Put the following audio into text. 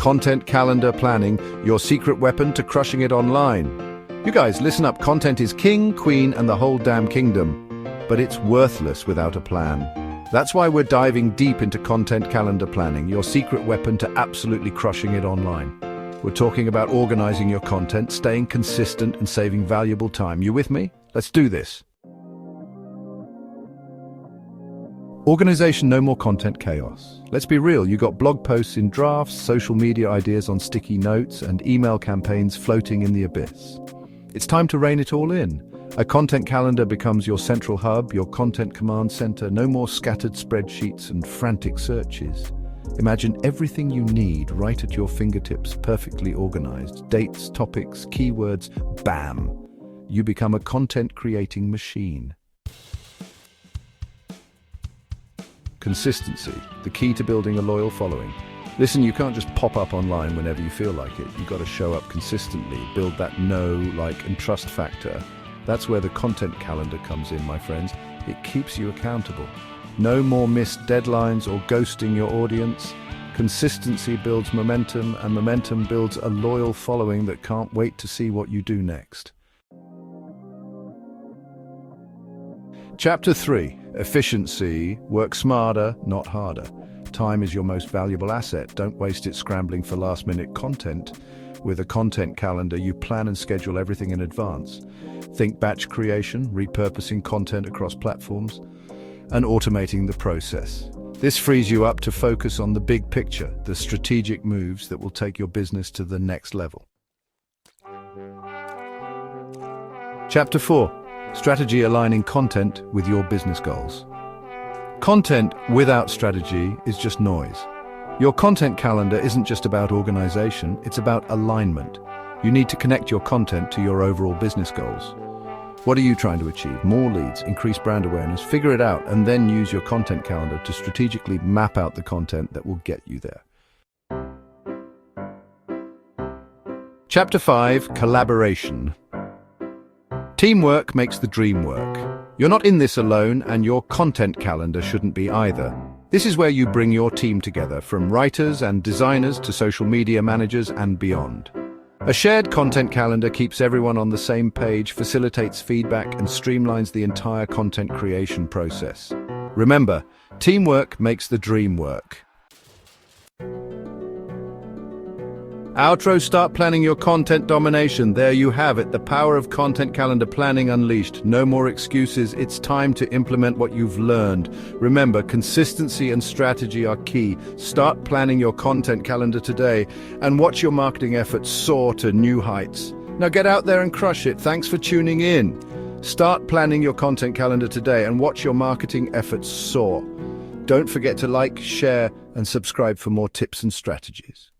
Content calendar planning, your secret weapon to crushing it online. You guys, listen up. Content is king, queen, and the whole damn kingdom. But it's worthless without a plan. That's why we're diving deep into content calendar planning, your secret weapon to absolutely crushing it online. We're talking about organizing your content, staying consistent, and saving valuable time. You with me? Let's do this. Organization, no more content chaos. Let's be real, you got blog posts in drafts, social media ideas on sticky notes, and email campaigns floating in the abyss. It's time to rein it all in. A content calendar becomes your central hub, your content command center. No more scattered spreadsheets and frantic searches. Imagine everything you need right at your fingertips, perfectly organized. Dates, topics, keywords, bam! You become a content creating machine. Consistency, the key to building a loyal following. Listen, you can't just pop up online whenever you feel like it. You've got to show up consistently, build that know, like, and trust factor. That's where the content calendar comes in, my friends. It keeps you accountable. No more missed deadlines or ghosting your audience. Consistency builds momentum, and momentum builds a loyal following that can't wait to see what you do next. Chapter 3. Efficiency. Work smarter, not harder. Time is your most valuable asset. Don't waste it scrambling for last-minute content. With a content calendar, you plan and schedule everything in advance. Think batch creation, repurposing content across platforms, and automating the process. This frees you up to focus on the big picture, the strategic moves that will take your business to the next level. Chapter 4. Strategy, aligning content with your business goals. Content without strategy is just noise. Your content calendar isn't just about organization, it's about alignment. You need to connect your content to your overall business goals. What are you trying to achieve? More leads, increase brand awareness, figure it out, and then use your content calendar to strategically map out the content that will get you there. Chapter 5. Collaboration. Teamwork makes the dream work. You're not in this alone, and your content calendar shouldn't be either. This is where you bring your team together, from writers and designers to social media managers and beyond. A shared content calendar keeps everyone on the same page, facilitates feedback, and streamlines the entire content creation process. Remember, teamwork makes the dream work. Outro, start planning your content domination. There you have it, the power of content calendar planning unleashed. No more excuses, it's time to implement what you've learned. Remember, consistency and strategy are key. Start planning your content calendar today and watch your marketing efforts soar to new heights. Now get out there and crush it. Thanks for tuning in. Start planning your content calendar today and watch your marketing efforts soar. Don't forget to like, share, and subscribe for more tips and strategies.